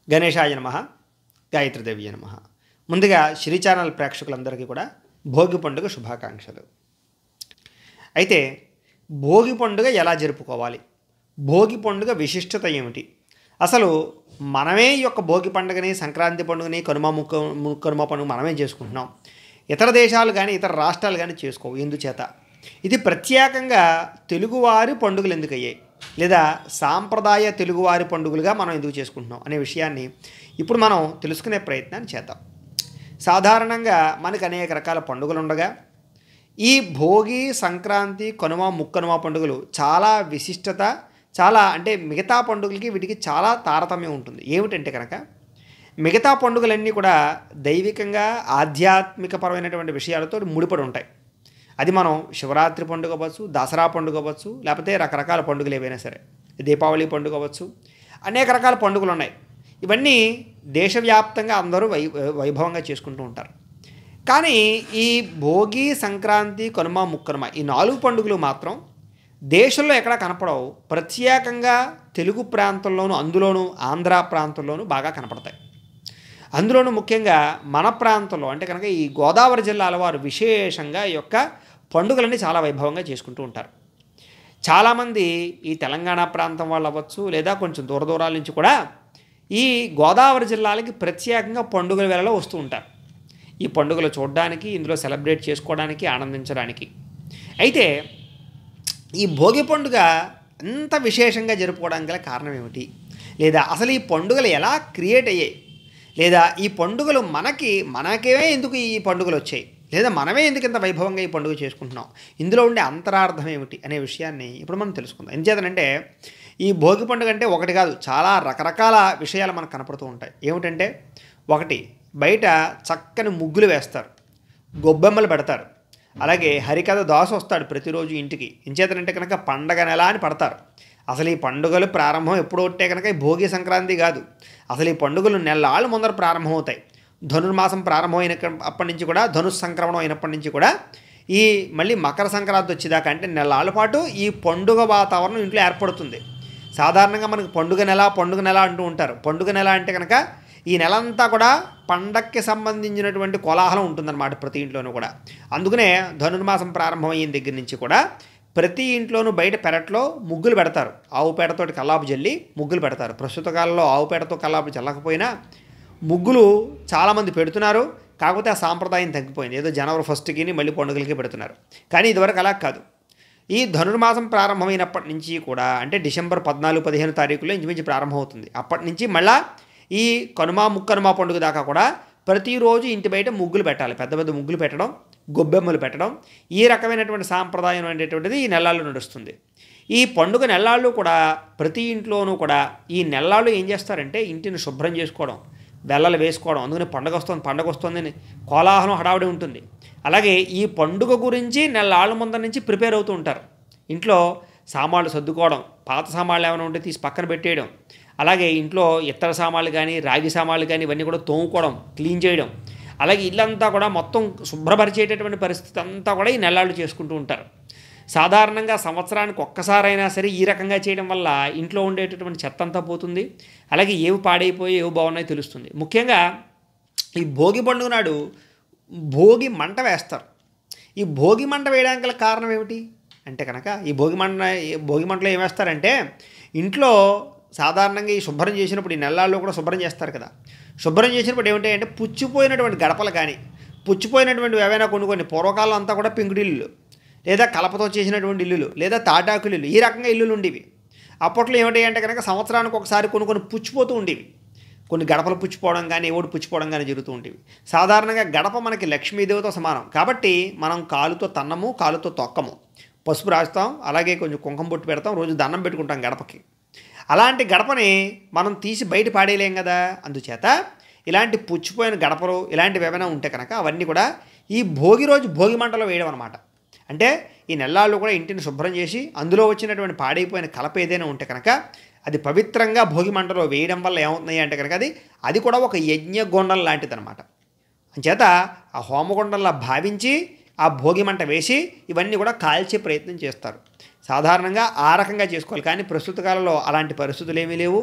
గణేశాయ నమః, గాయత్రీదేవియే నమః. ముందుగా శ్రీ ఛానల్ ప్రేక్షకులందరికీ కూడా భోగి పండుగ శుభాకాంక్షలు. అయితే భోగి పండుగ ఎలా జరుపుకోవాలి, భోగి పండుగ విశిష్టత ఏమిటి, అసలు మనమే ఈ యొక్క భోగి పండుగని, సంక్రాంతి పండుగని, కనుమ పండుగ మనమే చేసుకుంటున్నాం. ఇతర దేశాలు కానీ ఇతర రాష్ట్రాలు కానీ చేసుకోవు. ఎందుచేత ఇది ప్రత్యేకంగా తెలుగువారి పండుగలు ఎందుకు అయ్యాయి, లేదా సాంప్రదాయ తెలుగువారి పండుగలుగా మనం ఎందుకు చేసుకుంటున్నాం అనే విషయాన్ని ఇప్పుడు మనం తెలుసుకునే ప్రయత్నాన్ని చేద్దాం. సాధారణంగా మనకు అనేక రకాల పండుగలు ఉండగా ఈ భోగి, సంక్రాంతి, ముక్కనుమ పండుగలు చాలా విశిష్టత, చాలా అంటే మిగతా పండుగలకి వీటికి చాలా తారతమ్యం ఉంటుంది. ఏమిటంటే కనుక మిగతా పండుగలన్నీ కూడా దైవికంగా ఆధ్యాత్మికపరమైనటువంటి విషయాలతో ముడిపడి ఉంటాయి. అది మనం శివరాత్రి పండుగ అవ్వచ్చు, దసరా పండుగ అవ్వచ్చు, లేకపోతే రకరకాల పండుగలు ఏవైనా సరే, దీపావళి పండుగ అవ్వచ్చు, అనేక రకాల పండుగలు ఉన్నాయి. ఇవన్నీ దేశవ్యాప్తంగా అందరూ వైభవంగా చేసుకుంటూ ఉంటారు. కానీ ఈ భోగి, సంక్రాంతి, ముక్కనుమ ఈ 4 పండుగలు మాత్రం దేశంలో ఎక్కడా కనపడవు. ప్రత్యేకంగా తెలుగు ప్రాంతంలోనూ, అందులోనూ ఆంధ్ర ప్రాంతంలోనూ బాగా కనపడతాయి. అందులోనూ ముఖ్యంగా మన ప్రాంతంలో అంటే కనుక ఈ గోదావరి జిల్లాల వారు విశేషంగా ఈ యొక్క పండుగలన్నీ చాలా వైభవంగా చేసుకుంటూ ఉంటారు. చాలామంది ఈ తెలంగాణ ప్రాంతం వాళ్ళు అవ్వచ్చు, లేదా కొంచెం దూరాల నుంచి కూడా ఈ గోదావరి జిల్లాలకి ప్రత్యేకంగా పండుగల వేళలో వస్తూ ఉంటారు. ఈ పండుగలు చూడడానికి, ఇందులో సెలబ్రేట్ చేసుకోవడానికి, ఆనందించడానికి. అయితే ఈ భోగి పండుగ అంత విశేషంగా జరుపుకోవడానికి గల కారణం ఏమిటి, లేదా అసలు ఈ పండుగలు ఎలా క్రియేట్ అయ్యాయి, లేదా ఈ పండుగలు మనకే ఎందుకు ఈ పండుగలు వచ్చాయి, లేదా మనమే ఎందుకు ఇంత వైభవంగా ఈ పండుగ చేసుకుంటున్నాం, ఇందులో ఉండే అంతరార్థం ఏమిటి అనే విషయాన్ని ఇప్పుడు మనం తెలుసుకుందాం. ఎందుచేతనంటే ఈ భోగి పండుగ అంటే ఒకటి కాదు, చాలా రకరకాల విషయాలు మనకు కనపడుతూ ఉంటాయి. ఏమిటంటే ఒకటి, బయట చక్కని ముగ్గులు వేస్తారు, గొబ్బెమ్మలు పెడతారు, అలాగే హరికథ దాసు వస్తాడు ప్రతిరోజు ఇంటికి. ఎంచేతనంటే కనుక పండగ నెల అని పడతారు. అసలు ఈ పండుగలు ప్రారంభం ఎప్పుడు ఉంటే కనుక ఈ భోగి, సంక్రాంతి కాదు, అసలు ఈ పండుగలు నెలలు ముందర ప్రారంభమవుతాయి. ధనుర్మాసం ప్రారంభమైన అప్పటి నుంచి కూడా, ధనుస్ సంక్రమణం అయినప్పటి నుంచి కూడా ఈ మళ్ళీ మకర సంక్రాంతి వచ్చేదాకా అంటే నెలల పాటు ఈ పండుగ వాతావరణం ఇంట్లో ఏర్పడుతుంది. సాధారణంగా మనకు పండుగ నెల అంటూ ఉంటారు. పండుగ నెల అంటే కనుక ఈ నెలంతా కూడా పండక్కి సంబంధించినటువంటి కోలాహలం ఉంటుందన్నమాట ప్రతి ఇంట్లోనూ కూడా. అందుకనే ధనుర్మాసం ప్రారంభమయ్యిన దగ్గర నుంచి కూడా ప్రతి ఇంట్లోనూ బయట పెరట్లో ముగ్గులు పెడతారు. ఆవు పేడతోటి కల్లాపు జల్లి ముగ్గులు పెడతారు. ప్రస్తుత కాలంలో ఆవు పేడతో కల్లాపు చల్లకపోయినా ముగ్గులు చాలామంది పెడుతున్నారు. కాకపోతే ఆ సాంప్రదాయం తగ్గిపోయింది. ఏదో జనవరి 1కి మళ్ళీ పండుగలకి పెడుతున్నారు. కానీ ఇదివరకు అలా కాదు. ఈ ధనుర్మాసం ప్రారంభమైనప్పటి నుంచి కూడా అంటే డిసెంబర్ 14-15 తారీఖులో ఇంచుమించు ప్రారంభమవుతుంది. అప్పటి నుంచి మళ్ళీ ఈ ముక్కనుమ పండుగ దాకా కూడా ప్రతిరోజు ఇంటి బయట ముగ్గులు పెట్టాలి. పెద్ద పెద్ద ముగ్గులు పెట్టడం, గొబ్బెమ్మలు పెట్టడం, ఈ రకమైనటువంటి సాంప్రదాయం అనేటువంటిది ఈ నెలల్లో నడుస్తుంది. ఈ పండుగ నెలలు కూడా ప్రతి ఇంట్లోనూ కూడా ఈ నెలలు ఏం చేస్తారంటే ఇంటిని శుభ్రం చేసుకోవడం, బెల్లలు వేసుకోవడం. అందుకని పండగ వస్తుందని కోలాహలం హడావుడి ఉంటుంది. అలాగే ఈ పండుగ గురించి నెలల ముందర నుంచి ప్రిపేర్ అవుతూ ఉంటారు. ఇంట్లో సామాన్లు సర్దుకోవడం, పాత సామాన్లు ఏమైనా ఉంటే తీసి పక్కన పెట్టేయడం, అలాగే ఇంట్లో ఇత్తడి సామాన్లు కానీ, రాగి సామాన్లు కానీ ఇవన్నీ కూడా తోముకోవడం, క్లీన్ చేయడం, అలాగే ఇల్లంతా కూడా మొత్తం శుభ్రపరిచేటటువంటి పరిస్థితి అంతా కూడా ఈ నెలలు చేసుకుంటూ ఉంటారు. సాధారణంగా సంవత్సరానికి ఒక్కసారైనా సరే ఈ రకంగా చేయడం వల్ల ఇంట్లో ఉండేటటువంటి చెత్త అంతా పోతుంది. అలాగే ఏవి పాడైపోయి ఏవి బాగున్నాయో తెలుస్తుంది. ముఖ్యంగా ఈ భోగి పండుగ నాడు భోగి మంట వేస్తారు. ఈ భోగి మంట వేయడానికి గల కారణం ఏమిటి అంటే కనుక ఈ భోగి మంటలో ఏం వేస్తారంటే ఇంట్లో సాధారణంగా ఈ శుభ్రం చేసినప్పుడు ఈ నెలల్లో కూడా శుభ్రం చేస్తారు కదా. శుభ్రం చేసినప్పుడు ఏమిటి అంటే పుచ్చిపోయినటువంటి గడపలు కానీ, పుచ్చిపోయినటువంటి ఏవైనా కొన్ని పూర్వకాలం అంతా కూడా పెంకుటిల్లులు, లేదా కలపతో చేసినటువంటి ఇల్లులు, లేదా తాటాకులు ఇల్లు, ఈ రకంగా ఇల్లులు ఉండేవి. అప్పట్లో ఏమిటి అంటే కనుక సంవత్సరానికి ఒకసారి కొన్ని పుచ్చిపోతూ ఉండేవి. కొన్ని గడపలు పుచ్చిపోవడం కానీ, ఓడి పుచ్చిపోవడం కానీ జరుగుతూ ఉండేవి. సాధారణంగా గడప మనకి లక్ష్మీదేవితో సమానం కాబట్టి మనం కాలుతో తన్నము, కాలుతో తొక్కము, పసుపు రాస్తాం, అలాగే కొంచెం కుంకుమ బొట్టు పెడతాం, రోజు దండం పెట్టుకుంటాం గడపకి. అలాంటి గడపని మనం తీసి బయట పాడేయలేం కదా. అందుచేత ఇలాంటి పుచ్చిపోయిన గడపలు ఇలాంటివి ఏమైనా ఉంటే కనుక అవన్నీ కూడా ఈ భోగి రోజు భోగి మంటలో వేయడం అనమాట. అంటే ఈ నెలల్లో కూడా ఇంటిని శుభ్రం చేసి అందులో వచ్చినటువంటి పాడైపోయిన కలప ఏదైనా ఉంటే కనుక అది పవిత్రంగా భోగి మంటలో వేయడం వల్ల ఏమవుతున్నాయి అంటే కనుక అది కూడా ఒక యజ్ఞగొండం లాంటిది అనమాట. అంచేత ఆ హోమగుండంలా భావించి ఆ భోగి మంట వేసి ఇవన్నీ కూడా కాల్చే ప్రయత్నం చేస్తారు. సాధారణంగా ఆ రకంగా చేసుకోవాలి. కానీ ప్రస్తుత కాలంలో అలాంటి పరిస్థితులు ఏమీ లేవు.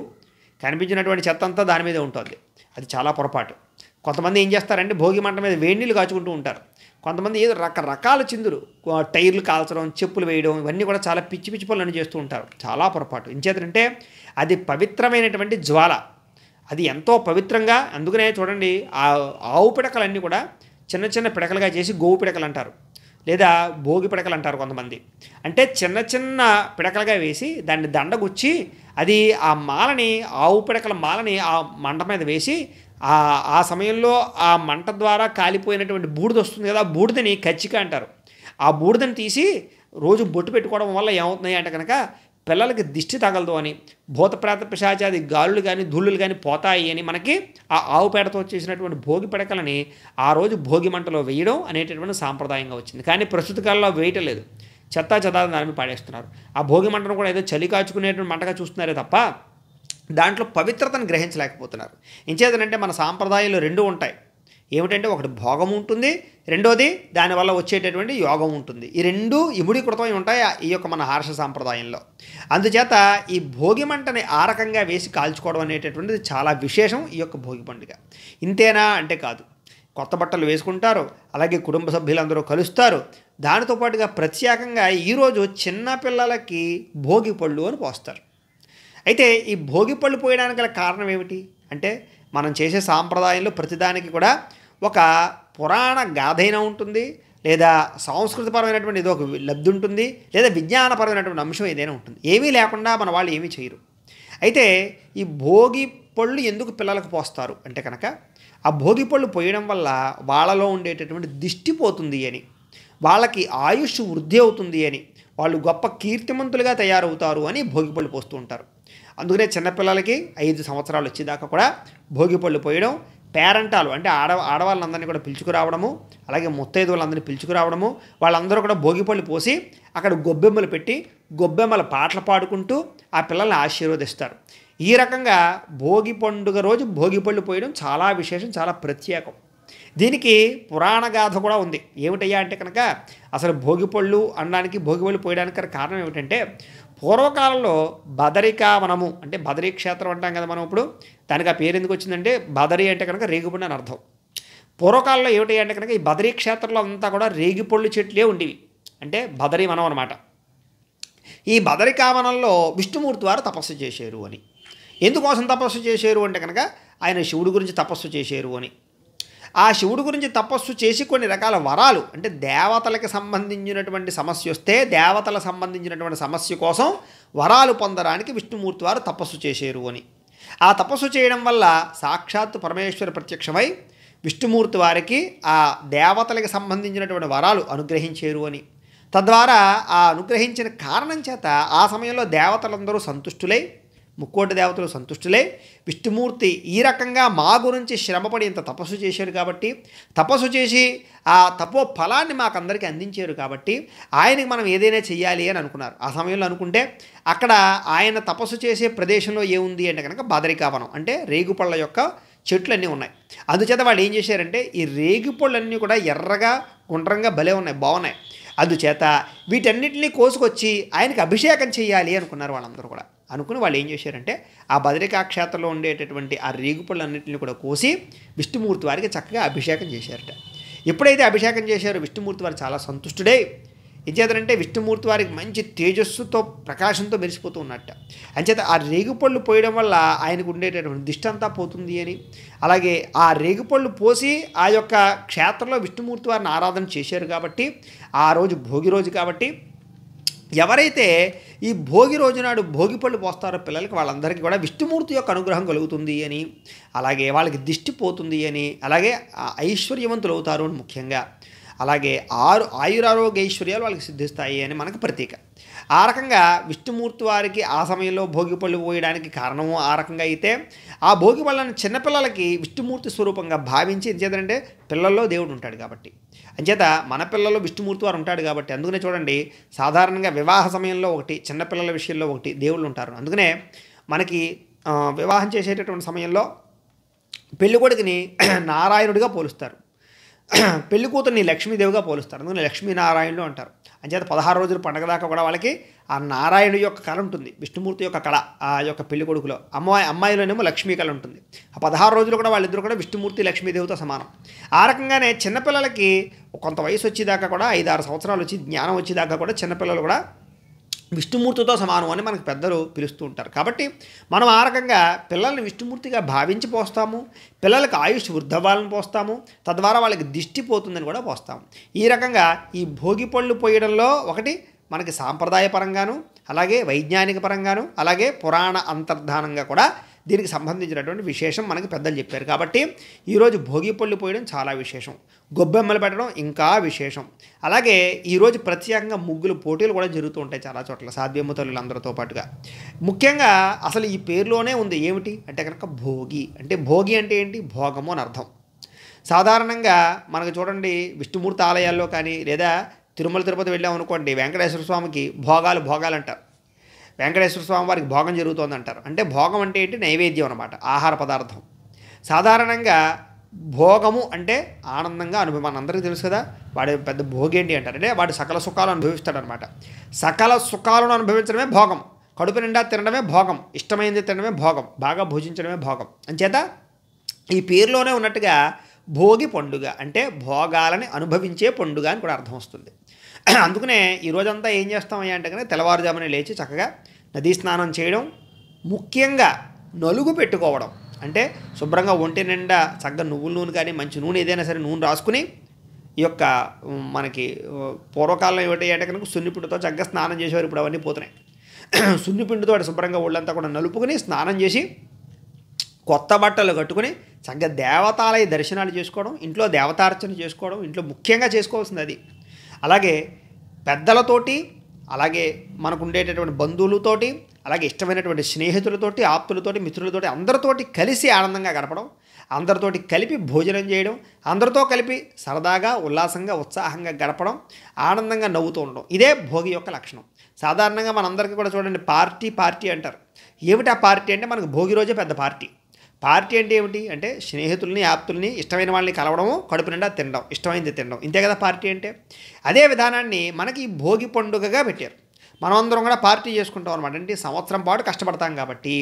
కనిపించినటువంటి చెత్త అంతా దాని మీదే ఉంటుంది. అది చాలా పొరపాటు. కొంతమంది ఏం చేస్తారంటే భోగి మంట మీద వేడి నీళ్ళు కాచుకుంటూ ఉంటారు. కొంతమంది ఏదో రకరకాల చిందులు, టైర్లు కాల్చడం, చెప్పులు వేయడం, ఇవన్నీ కూడా చాలా పిచ్చి పిచ్చి పనులను చేస్తూ ఉంటారు. చాలా పొరపాటు. ఎంచేతంటే అది పవిత్రమైనటువంటి జ్వాల, అది ఎంతో పవిత్రంగా. అందుకనే చూడండి, ఆ ఆవు పిడకలన్నీ కూడా చిన్న చిన్న పిడకలుగా చేసి గోవు పిడకలు అంటారు, లేదా భోగి పిడకలు అంటారు కొంతమంది. అంటే చిన్న చిన్న పిడకలుగా వేసి దాన్ని దండగుచ్చి అది ఆ మాలని, ఆవు పిడకల మాలని ఆ మంట మీద వేసి ఆ సమయంలో ఆ మంట ద్వారా కాలిపోయినటువంటి బూడిద వస్తుంది కదా, ఆ బూడిదని కచ్చిక అంటారు. ఆ బూడిదని తీసి రోజు బొట్టు పెట్టుకోవడం వల్ల ఏమవుతున్నాయి అంటే కనుక పిల్లలకి దిష్టి తగలదు అని, భూతప్రేత పిశాచాది గాలులు కానీ ధూళులు కానీ పోతాయి అని మనకి ఆ ఆవు పేడతో చేసినటువంటి భోగి పిడకలని ఆ రోజు భోగి మంటలో వేయడం అనేటటువంటి సాంప్రదాయంగా వచ్చింది. కానీ ప్రస్తుత కాలంలో వేయటం లేదు, చెత్తా చెదారం దాని మీద పాడేస్తున్నారు. ఆ భోగి మంటను కూడా ఏదో చలి కాచుకునేటువంటి మంటగా చూస్తున్నారే తప్ప దాంట్లో పవిత్రతను గ్రహించలేకపోతున్నారు. ఇంచేదనంటే మన సాంప్రదాయాలు రెండు ఉంటాయి. ఏమిటంటే ఒకటి భోగం ఉంటుంది, రెండోది దానివల్ల వచ్చేటటువంటి యోగం ఉంటుంది. ఈ రెండు ఇముడీకృతమై ఉంటాయి ఈ యొక్క మన హర్ష సాంప్రదాయంలో. అందుచేత ఈ భోగి మంటని ఆ రకంగా వేసి కాల్చుకోవడం అనేటటువంటిది చాలా విశేషం ఈ యొక్క భోగి పండుగ. ఇంతేనా అంటే కాదు, కొత్త బట్టలు వేసుకుంటారు, అలాగే కుటుంబ సభ్యులందరూ కలుస్తారు. దానితో పాటుగా ప్రత్యేకంగా ఈరోజు చిన్నపిల్లలకి భోగి పళ్ళు అని పోస్తారు. అయితే ఈ భోగి పళ్ళు పోయడానికి గల కారణం ఏమిటి అంటే, మనం చేసే సాంప్రదాయంలో ప్రతిదానికి కూడా ఒక పురాణ గాథైనా ఉంటుంది, లేదా సంస్కృతిపరమైనటువంటి ఏదో ఒక లబ్ధి ఉంటుంది, లేదా విజ్ఞానపరమైనటువంటి అంశం ఏదైనా ఉంటుంది. ఏమీ లేకుండా మన వాళ్ళు ఏమీ చేయరు. అయితే ఈ భోగి పళ్ళు ఎందుకు పిల్లలకు పోస్తారు అంటే కనుక, ఆ భోగి పళ్ళు పోయడం వల్ల వాళ్ళలో ఉండేటటువంటి దిష్టి పోతుంది అని, వాళ్ళకి ఆయుష్ వృద్ధి అవుతుంది అని, వాళ్ళు గొప్ప కీర్తిమంతులుగా తయారవుతారు అని భోగిపళ్ళు పోస్తూ ఉంటారు. అందుకనే చిన్నపిల్లలకి 5 సంవత్సరాలు వచ్చేదాకా కూడా భోగిపళ్ళు పోయడం, పేరంటాలు అంటే ఆడవాళ్ళందరినీ కూడా పిలుచుకురావడము, అలాగే ముత్తైదువులందరినీ పిలుచుకురావడము, వాళ్ళందరూ కూడా భోగిపళ్ళు పోసి అక్కడ గొబ్బెమ్మలు పెట్టి గొబ్బెమ్మల పాటలు పాడుకుంటూ ఆ పిల్లల్ని ఆశీర్వదిస్తారు. ఈ రకంగా భోగి పండుగ రోజు భోగిపళ్ళు పోయడం చాలా విశేషం, చాలా ప్రత్యేకం. దీనికి పురాణ గాథ కూడా ఉంది. ఏమిటయ్యా అంటే కనుక, అసలు భోగిపళ్ళు అనడానికి భోగిపళ్ళు పోయడానికి కారణం ఏమిటంటే, పూర్వకాలంలో బదరికావనము అంటే బదరీ క్షేత్రం అంటాం కదా మనం ఇప్పుడు, దానికి ఆ పేరు ఎందుకు వచ్చిందంటే బదరి అంటే కనుక రేగిపండు అని అర్థం. పూర్వకాలంలో ఏమిటి అంటే కనుక ఈ బదరీ క్షేత్రంలో అంతా కూడా రేగిపళ్ళు చెట్లే ఉండేవి, అంటే బదరీ వనం అనమాట. ఈ బదరికావనంలో విష్ణుమూర్తి వారు తపస్సు చేశారు అని. ఎందుకోసం తపస్సు చేశారు అంటే కనుక, ఆయన శివుడి గురించి తపస్సు చేశారు అని. ఆ శివుడి గురించి తపస్సు చేసి కొన్ని రకాల వరాలు, అంటే దేవతలకు సంబంధించినటువంటి సమస్య వస్తే దేవతల సంబంధించినటువంటి సమస్య కోసం వరాలు పొందడానికి విష్ణుమూర్తి వారు తపస్సు చేశారు అని. ఆ తపస్సు చేయడం వల్ల సాక్షాత్తు పరమేశ్వర ప్రత్యక్షమై విష్ణుమూర్తి వారికి ఆ దేవతలకు సంబంధించినటువంటి వరాలు అనుగ్రహించారు అని. తద్వారా ఆ అనుగ్రహించిన కారణం చేత ఆ సమయంలో దేవతలందరూ సంతుష్టులై, ముక్కోటి దేవతలు సంతుష్టులై, విష్ణుమూర్తి ఈ రకంగా మా గురించి శ్రమపడి ఇంత తపస్సు చేశారు కాబట్టి, తపస్సు చేసి ఆ తపో ఫలాన్ని మాకందరికీ అందించారు కాబట్టి ఆయనకి మనం ఏదైనా చెయ్యాలి అని అనుకున్నారు. ఆ సమయంలో అనుకుంటే అక్కడ ఆయన తపస్సు చేసే ప్రదేశంలో ఏముంది అంటే కనుక బదరికావనం, అంటే రేగుపళ్ళ యొక్క చెట్లన్నీ ఉన్నాయి. అందుచేత వాళ్ళు ఏం చేశారంటే ఈ రేగిపళ్ళన్నీ కూడా ఎర్రగా గుండ్రంగా భలే ఉన్నాయి, బాగున్నాయి. అందుచేత వీటన్నిటిని కోసుకొచ్చి ఆయనకి అభిషేకం చేయాలి అనుకున్నారు వాళ్ళందరూ కూడా. అనుకుని వాళ్ళు ఏం చేశారంటే ఆ బదరికా క్షేత్రంలో ఉండేటటువంటి ఆ రేగుపళ్ళన్నింటినీ కూడా కోసి విష్ణుమూర్తి వారికి చక్కగా అభిషేకం చేశారట. ఎప్పుడైతే అభిషేకం చేశారో విష్ణుమూర్తి వారు చాలా సంతుష్టుడై, ఎంచేతంటే విష్ణుమూర్తి వారికి మంచి తేజస్సుతో ప్రకాశంతో మెరిసిపోతూ ఉన్నట్ట. అంచేత ఆ రేగుపళ్ళు పోయడం వల్ల ఆయనకు ఉండేటటువంటి దిష్టి అంతా పోతుంది అని, అలాగే ఆ రేగుపళ్ళు పోసి ఆ యొక్క క్షేత్రంలో విష్ణుమూర్తి వారిని ఆరాధన చేశారు కాబట్టి, ఆ రోజు భోగి రోజు కాబట్టి ఎవరైతే ఈ భోగి రోజు నాడు భోగిపళ్ళు పోస్తారో పిల్లలకి, వాళ్ళందరికీ కూడా విష్ణుమూర్తి యొక్క అనుగ్రహం కలుగుతుంది అని, అలాగే వాళ్ళకి దిష్టి పోతుంది అని, అలాగే ఐశ్వర్యవంతులు అవుతారు అని ముఖ్యంగా, అలాగే ఆయురారోగ్య ఐశ్వర్యాలు వాళ్ళకి సిద్ధిస్తాయి అని మనకు ప్రతీక. ఆ రకంగా విష్ణుమూర్తి వారికి ఆ సమయంలో భోగిపళ్ళు పోయడానికి కారణము ఆ రకంగా అయితే, ఆ భోగిపళ్ళని చిన్నపిల్లలకి విష్ణుమూర్తి స్వరూపంగా భావించి, ఎంచేతంటే పిల్లల్లో దేవుడు ఉంటాడు కాబట్టి, అంచేత మన పిల్లల్లో విష్ణుమూర్తి వారు ఉంటాడు కాబట్టి, అందుకనే చూడండి సాధారణంగా వివాహ సమయంలో ఒకటి, చిన్నపిల్లల విషయంలో ఒకటి దేవుళ్ళు ఉంటారు. అందుకనే మనకి వివాహం చేసేటటువంటి సమయంలో పెళ్ళికొడుకుని నారాయణుడిగా పోలుస్తారు. పెళ్లి కూతుర్ని లక్ష్మీదేవిగా పోలుస్తారు, అందుకని లక్ష్మీనారాయణులు అంటారు. అంచేత 16 రోజులు పండగ దాకా కూడా వాళ్ళకి ఆ నారాయణుడి యొక్క కళ ఉంటుంది, విష్ణుమూర్తి యొక్క కళ ఆ యొక్క పెళ్లి కొడుకులో. అమ్మాయిలోనేమో లక్ష్మీ కళ ఉంటుంది. ఆ 16 రోజులు కూడా వాళ్ళిద్దరు కూడా విష్ణుమూర్తి లక్ష్మీదేవితో సమానం. ఆ రకంగానే చిన్నపిల్లలకి కొంత వయసు వచ్చేదాకా కూడా 5-6 సంవత్సరాలు వచ్చి జ్ఞానం వచ్చేదాకా కూడా చిన్నపిల్లలు కూడా విష్ణుమూర్తితో సమానం అని మనకు పెద్దలు పిలుస్తూ ఉంటారు. కాబట్టి మనం ఆ రకంగా పిల్లల్ని విష్ణుమూర్తిగా భావించి పోస్తాము, పిల్లలకు ఆయుష్ వృద్ధవ్వాలని పోస్తాము, తద్వారా వాళ్ళకి దిష్టి పోతుందని కూడా పోస్తాము. ఈ రకంగా ఈ భోగి పళ్ళు పోయడంలో ఒకటి మనకి సాంప్రదాయపరంగాను, అలాగే వైజ్ఞానిక పరంగాను, అలాగే పురాణ అంతర్ధానంగా కూడా దీనికి సంబంధించినటువంటి విశేషం మనకి పెద్దలు చెప్పారు. కాబట్టి ఈరోజు భోగి పళ్ళు పోయడం చాలా విశేషం, గొబ్బెమ్మలు పెట్టడం ఇంకా విశేషం. అలాగే ఈరోజు ప్రత్యేకంగా ముగ్గులు పోటీలు కూడా జరుగుతూ ఉంటాయి చాలా చోట్ల సాధ్యము తల్లులందరితో పాటుగా. ముఖ్యంగా అసలు ఈ పేరులోనే ఉంది ఏమిటి అంటే కనుక భోగి. అంటే భోగి అంటే ఏంటి? భోగము అని అర్థం. సాధారణంగా మనకు చూడండి విష్ణుమూర్తి ఆలయాల్లో కానీ లేదా తిరుమల తిరుపతి వెళ్ళామనుకోండి, వెంకటేశ్వర స్వామికి భోగాలు అంటారు. వెంకటేశ్వర స్వామి వారికి భోగం జరుగుతోంది అంటారు. అంటే భోగం అంటే ఏంటి? నైవేద్యం అనమాట, ఆహార పదార్థం. సాధారణంగా భోగము అంటే ఆనందంగా అనుభవం, మన అందరికీ తెలుసు కదా. వాడి పెద్ద భోగి ఏంటి అంటారు అంటే వాడు సకల సుఖాలు అనుభవిస్తాడనమాట. సకల సుఖాలను అనుభవించడమే భోగం, కడుపు నిండా తినడమే భోగం, ఇష్టమైంది తినడమే భోగం, బాగా భోజించడమే భోగం. అంచేత ఈ పేరులోనే ఉన్నట్టుగా భోగి పండుగ అంటే భోగాలని అనుభవించే పండుగ అని కూడా అర్థం వస్తుంది. అందుకనే ఈరోజంతా ఏం చేస్తామయ్యా అంటే కనుక తెల్లవారుజామునే లేచి చక్కగా నదీ స్నానం చేయడం, ముఖ్యంగా నలుగు పెట్టుకోవడం. అంటే శుభ్రంగా ఒంటి నిండా చక్కగా నువ్వుల నూనె కానీ మంచి నూనె ఏదైనా సరే నూనె రాసుకుని, ఈ యొక్క మనకి పూర్వకాలంలో ఏమిటి అంటే కనుక సున్నిపిండితో చక్కగా స్నానం చేసేవారు, ఇప్పుడు అవన్నీ పోతున్నాయి. సున్నిపిండితో శుభ్రంగా ఒళ్ళంతా కూడా నలుపుకుని స్నానం చేసి కొత్త బట్టలు కట్టుకుని చక్కగా దేవతాలయ దర్శనాలు చేసుకోవడం, ఇంట్లో దేవతార్చన చేసుకోవడం, ఇంట్లో ముఖ్యంగా చేసుకోవాల్సింది అది. అలాగే పెద్దలతోటి, అలాగే మనకు ఉండేటటువంటి బంధువులతోటి, అలాగే ఇష్టమైనటువంటి స్నేహితులతోటి, ఆప్తులతోటి, మిత్రులతోటి అందరితోటి కలిసి ఆనందంగా గడపడం, అందరితోటి కలిపి భోజనం చేయడం, అందరితో కలిపి సరదాగా ఉల్లాసంగా ఉత్సాహంగా గడపడం, ఆనందంగా నవ్వుతూ ఉండడం, ఇదే భోగి యొక్క లక్షణం. సాధారణంగా మనందరికీ కూడా చూడండి పార్టీ అంటారు. ఏమిటి ఆ పార్టీ అంటే మనకు భోగి రోజే పెద్ద పార్టీ. పార్టీ అంటే ఏమిటి అంటే స్నేహితుల్ని, ఆప్తుల్ని, ఇష్టమైన వాళ్ళని కలవడము, కడుపు నిండా తినడం, ఇష్టమైంది తినడం, ఇంతే కదా పార్టీ అంటే. అదే విధానాన్ని మనకి భోగి పండుగగా పెట్టారు. మనమందరం కూడా పార్టీ చేసుకుంటాం అనమాట. అంటే సంవత్సరం పాటు కష్టపడతాం కాబట్టి,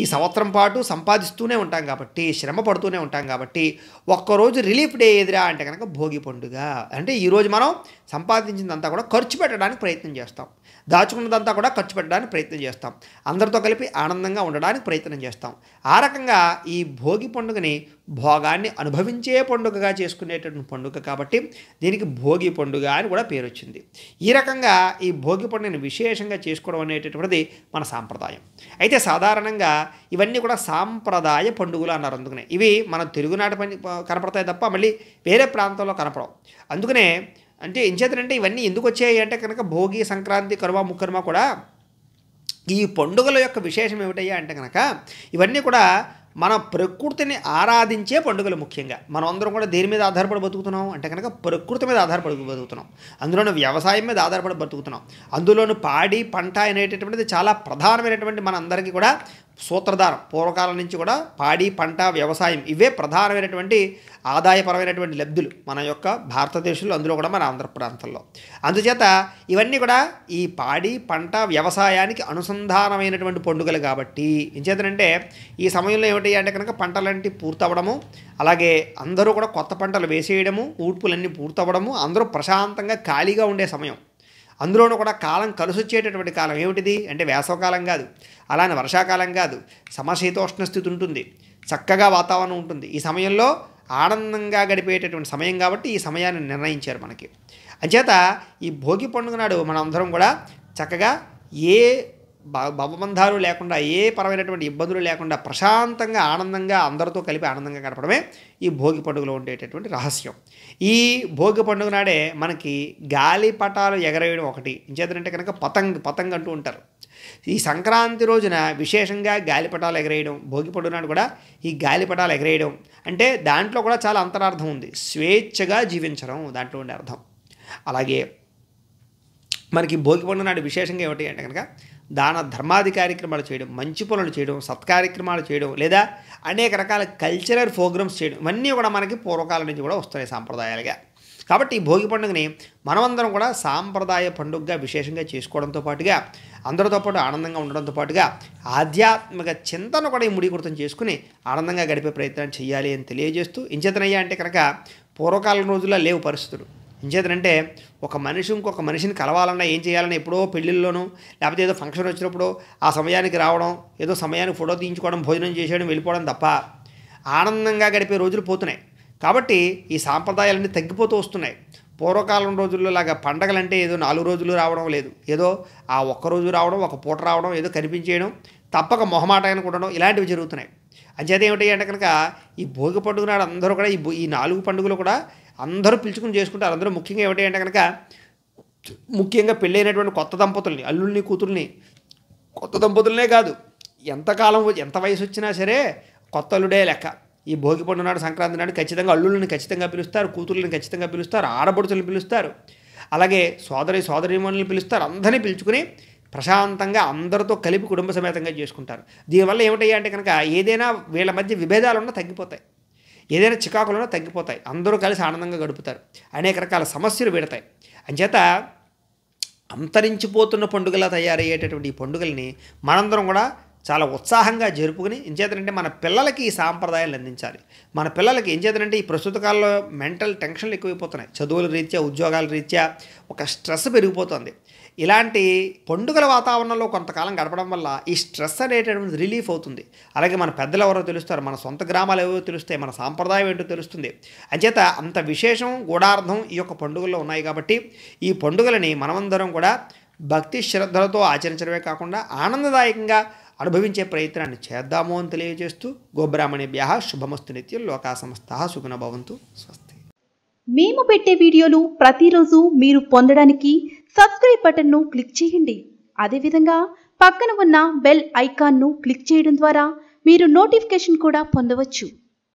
ఈ సంవత్సరం పాటు సంపాదిస్తూనే ఉంటాం కాబట్టి, శ్రమ పడుతూనే ఉంటాం కాబట్టి, ఒక్కరోజు రిలీఫ్ డే ఎదురా అంటే కనుక భోగి పండుగ. అంటే ఈరోజు మనం సంపాదించిందంతా కూడా ఖర్చు పెట్టడానికి ప్రయత్నం చేస్తాం, దాచుకున్నదంతా కూడా ఖర్చు పెట్టడానికి ప్రయత్నం చేస్తాం, అందరితో కలిపి ఆనందంగా ఉండడానికి ప్రయత్నం చేస్తాం. ఆ రకంగా ఈ భోగి పండుగని భోగాన్ని అనుభవించే పండుగగా చేసుకునేటటువంటి పండుగ కాబట్టి దీనికి భోగి పండుగ అని కూడా పేరు వచ్చింది. ఈ రకంగా ఈ భోగి పండుగని విశేషంగా చేసుకోవడం అనేటటువంటిది మన సాంప్రదాయం. అయితే సాధారణంగా ఇవన్నీ కూడా సాంప్రదాయ పండుగలు అన్నారు. అందుకనే ఇవి మన తెలుగునాట కనపడతాయి తప్ప మళ్ళీ వేరే ప్రాంతంలో కనపడవు. అందుకనే అంటే ఎంచేతనంటే ఇవన్నీ ఎందుకు వచ్చాయి అంటే కనుక భోగి, సంక్రాంతి, కనుమ, ముక్కనుమ కూడా ఈ పండుగల యొక్క విశేషం ఏమిటయ్యా అంటే కనుక ఇవన్నీ కూడా మన ప్రకృతిని ఆరాధించే పండుగలు. ముఖ్యంగా మనం అందరం కూడా దేని మీద ఆధారపడి బతుకుతున్నాం అంటే కనుక ప్రకృతి మీద ఆధారపడి బతుకుతున్నాం, అందులోనూ వ్యవసాయం మీద ఆధారపడి బతుకుతున్నాం. అందులోనూ పాడి పంట అనేటటువంటిది చాలా ప్రధానమైనటువంటి మన అందరికీ కూడా సూత్రధారం. పూర్వకాలం నుంచి కూడా పాడి పంట వ్యవసాయం ఇవే ప్రధానమైనటువంటి ఆదాయపరమైనటువంటి లబ్ధులు మన యొక్క భారతదేశంలో, అందులో కూడా మన ఆంధ్ర ప్రాంతంలో. అందుచేత ఇవన్నీ కూడా ఈ పాడి పంట వ్యవసాయానికి అనుసంధానమైనటువంటి పండుగలు కాబట్టి ఎంచేతనంటే ఈ సమయంలో ఏమిటి అంటే కనుక పంటలంటి పూర్తవడము, అలాగే అందరూ కూడా కొత్త పంటలు వేసేయడము, ఊడ్పులన్నీ పూర్తవడము, అందరూ ప్రశాంతంగా ఖాళీగా ఉండే సమయం. అందులోనూ కూడా కాలం కలిసొచ్చేటటువంటి కాలం ఏమిటిది అంటే వేసవకాలం కాదు, అలానే వర్షాకాలం కాదు, సమశీతోష్ణ స్థితి ఉంటుంది, చక్కగా వాతావరణం ఉంటుంది. ఈ సమయంలో ఆనందంగా గడిపేటటువంటి సమయం కాబట్టి ఈ సమయాన్ని నిర్ణయించారు మనకి. అంచేత ఈ భోగి పండుగ నాడు మనం అందరం కూడా చక్కగా ఏ భవబంధాలు లేకుండా, ఏ పరమైనటువంటి ఇబ్బందులు లేకుండా ప్రశాంతంగా ఆనందంగా అందరితో కలిపి ఆనందంగా గడపడమే ఈ భోగి పండుగలో ఉండేటటువంటి రహస్యం. ఈ భోగి పండుగ నాడే మనకి గాలిపటాలు ఎగరేయడం ఒకటి. ఇంచేతంటే కనుక పతంగ్ అంటూ ఉంటారు. ఈ సంక్రాంతి రోజున విశేషంగా గాలిపటాలు ఎగరేయడం, భోగి పండుగ నాడు కూడా ఈ గాలిపటాలు ఎగరేయడం అంటే దాంట్లో కూడా చాలా అంతరార్థం ఉంది. స్వేచ్ఛగా జీవించడం దాంట్లో ఉండే అర్థం. అలాగే మనకి భోగి పండుగ నాడు విశేషంగా ఏమిటి అంటే కనుక దాన ధర్మాది కార్యక్రమాలు చేయడం, మంచి పనులు చేయడం, సత్కార్యక్రమాలు చేయడం, లేదా అనేక రకాల కల్చరల్ ప్రోగ్రామ్స్ చేయడం, ఇవన్నీ కూడా మనకి పూర్వకాలం నుంచి కూడా వస్తున్నాయి సాంప్రదాయాలుగా. కాబట్టి ఈ భోగి పండుగని మనమందరం కూడా సాంప్రదాయ పండుగగా విశేషంగా చేసుకోవడంతో పాటుగా, అందరితో పాటు ఆనందంగా ఉండడంతో పాటుగా ఆధ్యాత్మిక చింతన కూడా ఈ ముడికృతం చేసుకుని ఆనందంగా గడిపే ప్రయత్నం చేయాలి అని తెలియజేస్తూ, ఇంచేతనయ్యా అంటే కనుక పూర్వకాలం రోజుల్లో లేవు పరిస్థితులు. ఇంచేతనంటే ఒక మనిషి ఇంకొక మనిషిని కలవాలన్నా ఏం చేయాలన్నా ఎప్పుడో పెళ్ళిళ్ళలోనూ లేకపోతే ఏదో ఫంక్షన్ వచ్చినప్పుడు ఆ సమయానికి రావడం, ఏదో సమయానికి ఫోటో తీయించుకోవడం, భోజనం చేసేయడం, వెళ్ళిపోవడం తప్ప ఆనందంగా గడిపే రోజులు పోతున్నాయి. కాబట్టి ఈ సాంప్రదాయాలన్నీ తగ్గిపోతూ వస్తున్నాయి. పూర్వకాలం రోజుల్లో లాగా పండగలంటే ఏదో 4 రోజులు రావడం లేదు, ఏదో ఆ ఒక్కరోజు రావడం, ఒక పూట రావడం, ఏదో కనిపించేయడం, తప్పక మొహమాటానికి ఉండడం, ఇలాంటివి జరుగుతున్నాయి. అంచేత ఏమిటి అంటే కనుక ఈ భోగి పండుగ నాడు అందరూ కూడా ఈ 4 పండుగలు కూడా అందరూ పిలుచుకుని చేసుకుంటారు. అందరూ ముఖ్యంగా ఏమిటి అంటే కనుక ముఖ్యంగా పెళ్ళైనటువంటి కొత్త దంపతుల్ని, అల్లుల్ని, కూతుర్ని, కొత్త దంపతులనే కాదు, ఎంత వయసు వచ్చినా సరే కొత్త అల్లుడే లెక్క. ఈ భోగి పండుగ నాడు, సంక్రాంతి నాడు ఖచ్చితంగా అల్లుళ్ళని ఖచ్చితంగా పిలుస్తారు, కూతుర్లని ఖచ్చితంగా పిలుస్తారు, ఆడపడుచులను పిలుస్తారు, అలాగే సోదరీమణులను పిలుస్తారు. అందరినీ పిలుచుకుని ప్రశాంతంగా అందరితో కలిపి కుటుంబ సమేతంగా చేసుకుంటారు. దీనివల్ల ఏమిటయ్యా అంటే కనుక ఏదైనా వీళ్ళ మధ్య విభేదాలున్నా తగ్గిపోతాయి, ఏదైనా చికాకులున్నా తగ్గిపోతాయి, అందరూ కలిసి ఆనందంగా గడుపుతారు, అనేక రకాల సమస్యలు వీడతాయి. అంచేత అంతరించిపోతున్న పండుగలా తయారయ్యేటటువంటి ఈ పండుగల్ని మనందరం కూడా చాలా ఉత్సాహంగా జరుపుకుని, ఎంచేతనంటే మన పిల్లలకి ఈ సాంప్రదాయాలు అందించాలి. మన పిల్లలకి ఎంచేతనంటే ఈ ప్రస్తుత కాలంలో మెంటల్ టెన్షన్లు ఎక్కువైపోతున్నాయి, చదువుల రీత్యా, ఉద్యోగాల రీత్యా ఒక స్ట్రెస్ పెరిగిపోతుంది. ఇలాంటి పండుగల వాతావరణంలో కొంతకాలం గడపడం వల్ల ఈ స్ట్రెస్ అనేటటువంటి రిలీఫ్ అవుతుంది. అలాగే మన పెద్దలు ఎవరో తెలుస్తారు, మన సొంత గ్రామాలు ఏవో తెలుస్తాయి, మన సాంప్రదాయం ఏంటో తెలుస్తుంది. అంచేత అంత విశేషం, గూఢార్థం ఈ యొక్క పండుగల్లో ఉన్నాయి. కాబట్టి ఈ పండుగలని మనమందరం కూడా భక్తి శ్రద్ధలతో ఆచరించడమే కాకుండా ఆనందదాయకంగా అనుభవించే ప్రయత్నాన్ని చేద్దాము అని తెలియజేస్తూ, గోబ్రాహ్మణేభ్యః శుభమస్తు నిత్యం, లోకా సమస్తాః సుఖినో భవంతు. స్వస్తి. మేము పెట్టే వీడియోలు ప్రతిరోజు మీరు పొందడానికి సబ్స్క్రైబ్ బటన్ను క్లిక్ చేయండి. అదేవిధంగా పక్కన ఉన్న బెల్ ఐకాన్ను క్లిక్ చేయడం ద్వారా మీరు నోటిఫికేషన్ కూడా పొందవచ్చు.